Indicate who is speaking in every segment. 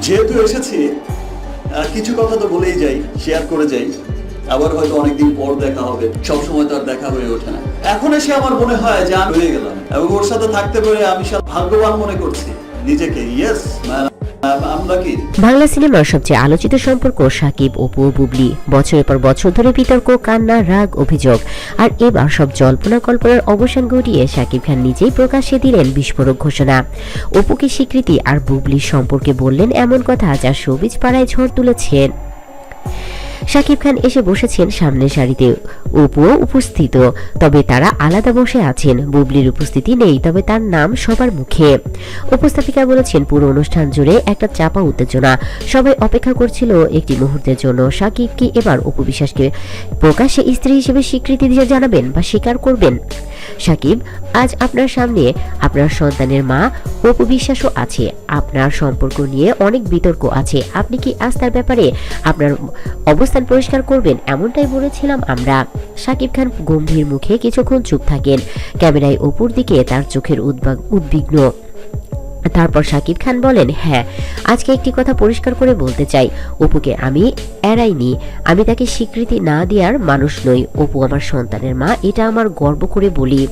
Speaker 1: যেহেতু এসেছি কিছু কথা তো বলেই যাই, শেয়ার করে যাই। আবার হয়তো অনেকদিন পর দেখা হবে, সবসময় তো আর দেখা হয়ে ওঠে না। এখন এসে আমার মনে হয় যে আমি হয়ে গেলাম এবং ওর সাথে থাকতে পেরে আমি ভাগ্যবান মনে করছি নিজেকে। ইয়েস,
Speaker 2: বাংলা সিনেমার সবচেয়ে আলোচিত সম্পর্ক সাকিব, অপু ও বুবলি। বছরের পর বছর ধরে বিতর্ক, কান্না, রাগ, অভিযোগ, আর এবার সব জল্পনা কল্পনার অবসান ঘটিয়ে শাকিব খান নিজেই প্রকাশ্যে দিলেন বিস্ফোরক ঘোষণা। অপুকে স্বীকৃতি আর বুবলির সম্পর্কে বললেন এমন কথা যা শোবিজ পাড়ায় ঝড় তুলেছেন। শাকিব খান এসে বসেছেন সামনের সারিতে, অপুও উপস্থিত, তবে তারা আলাদা বসে আছেন। বুবলির উপস্থিতি নেই, তবে তার নাম সবার মুখে। উপস্থাপিকা বলেছেন, পুরো অনুষ্ঠান জুড়ে একটা চাপা উত্তেজনা, সবাই অপেক্ষা করছিল একটি মুহূর্তের জন্য। শাকিব কি এবার অপু বিশ্বাসকে প্রকাশ্যে স্ত্রী হিসেবে স্বীকৃতি দিয়ে জানাবেন বা স্বীকার করবেন? শাকিব, আজ আপনার সামনে আপনার সন্তানের মা অপু বিশ্বাসও আছে। আপনার সম্পর্ক নিয়ে অনেক বিতর্ক আছে, আপনি কি আজ তার ব্যাপারে আপনার অবস্থান পরিষ্কার করবেন? এমনটাই বলেছিলাম আমরা। শাকিব খান গম্ভীর মুখে কিছুক্ষণ চুপ থাকেন, ক্যামেরায় অপুর দিকে তার চোখের উদ্বিগ্ন। তারপর শাকিব খান বলেন, হ্যাঁ, আজকে একটি কথা পরিষ্কার করে বলতে চাই, অপুকে আমি এড়াইনি, আমি তাকে স্বীকৃতি না দেওয়ার মানুষ নই। অপু আমার সন্তানের মা, এটা আমার গর্ব করে বলি।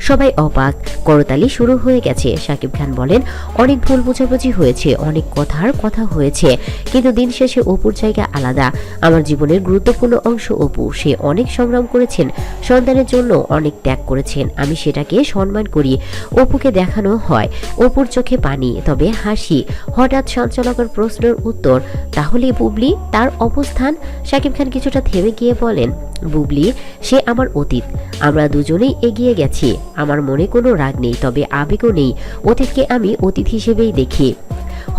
Speaker 2: সবাই অবাক, করতালি শুরু হয়ে গেছে। শাকিব খান বলেন, অনেক ভুল বোঝাবুঝি হয়েছে, অনেক কথা হয়েছে, কিন্তু দিন শেষে অপুর জায়গা আলাদা। আমার জীবনের গুরুত্বপূর্ণ অংশ অপু। সে অনেক সংগ্রাম করেছেন, সন্তানের জন্য অনেক ত্যাগ করেছেন, আমি সেটাকে সম্মান করি। অপুকে দেখানো হয় অপুর চোখে পানি, তবে হাসি। হঠাৎ সঞ্চালকের প্রশ্নের উত্তর, তাহলে বুবলি, তার অবস্থান? শাকিব খান কিছুটা থেমে গিয়ে বলেন, বুবলি, সে আমার অতীত, আমরা দুজনেই এগিয়ে গেছি। আমার মনে কোনো রাগ নেই, তবে আবেগও নেই। অতীতকে আমি অতীত হিসেবেই দেখি।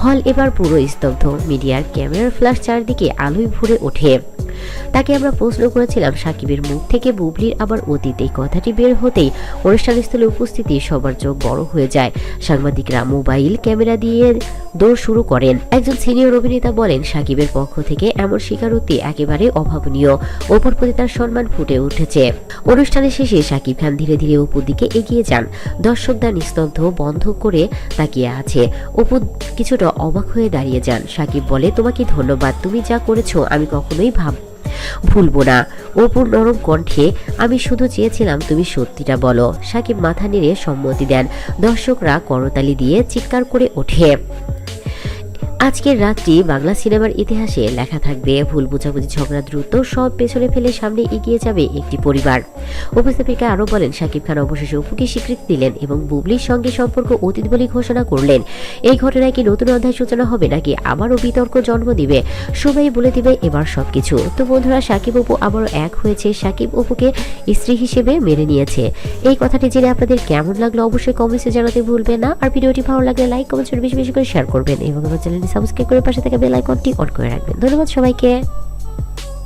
Speaker 2: হল এবার পুরো স্তব্ধ, মিডিয়ার ক্যামেরার ফ্ল্যাশ চারদিকে আলোয় ভরে ওঠে। তাকে আমরা প্রশ্ন করেছিলাম, সাকিবের মুখ থেকে বুবলির আবার অতীত এই কথাটি বের হতেই অনুষ্ঠানস্থলে উপস্থিতি সবার চোখ বড় হয়ে যায়। সাংবাদিকরা মোবাইল ক্যামেরা দিয়ে দৌড় শুরু করেন। একজন সিনিয়র অভিনেতা বলেন, সাকিবের পক্ষ থেকে এমন স্বীকারোক্তি একেবারে অভাবনীয়, অপুর প্রতি তার সম্মান ফুটে উঠেছে। অনুষ্ঠানের শেষে শাকিব খান ধীরে ধীরে অপুর দিকে এগিয়ে যান। দর্শকরা নিস্তব্ধ বন্ধ করে তাকিয়ে আছে। অপু কিছুটা অবাক হয়ে দাঁড়িয়ে যান। সাকিব বলে, তোমাকে ধন্যবাদ, তুমি যা করেছো আমি কখনোই ভুলবো না। অপুর নরম কণ্ঠে, আমি শুধু চেয়েছিলাম তুমি সত্যিটা বলো। সাকিব মাথা নেড়ে সম্মতি দেন। দর্শকরা করতালি দিয়ে চিৎকার করে ওঠে। আজকের রাতটি বাংলা সিনেমার ইতিহাসে লেখা থাকবে। ভুল বোঝাবুঝি, ঝগড়া দ্রুত সব পেছনে ফেলে সামনে এগিয়ে যাবে একটি পরিবার। উপস্থাপিকা আরো বলেন, শাকিব খান অবশেষে অপুকে স্বীকৃতি দিলেন এবং বুবলির সঙ্গে সম্পর্ক অতীত বলে ঘোষণা করলেন। এই ঘটনায় কি নতুন অধ্যায় সূচনা হবে নাকি আবারও বিতর্ক জন্ম দিবে? সবাই বলে দিবে এবার সবকিছু। তো বন্ধুরা, শাকিব অপু আবারও এক হয়েছে। শাকিব অপুকে স্ত্রী হিসেবে মেনে নিয়েছে। এই কথাটি জেনে আপনাদের কেমন লাগলো অবশ্যই কমেন্টসে জানাতে ভুলবেন না। আর ভিডিওটি ভালো লাগলে লাইক, কমেন্ট, বেশি বেশি করে শেয়ার করবেন এবং আমার চ্যানেলটি সাবস্ক্রাইব করে পাশে থাকা বেল আইকনটি অন করে রাখবেন। ধন্যবাদ সবাইকে।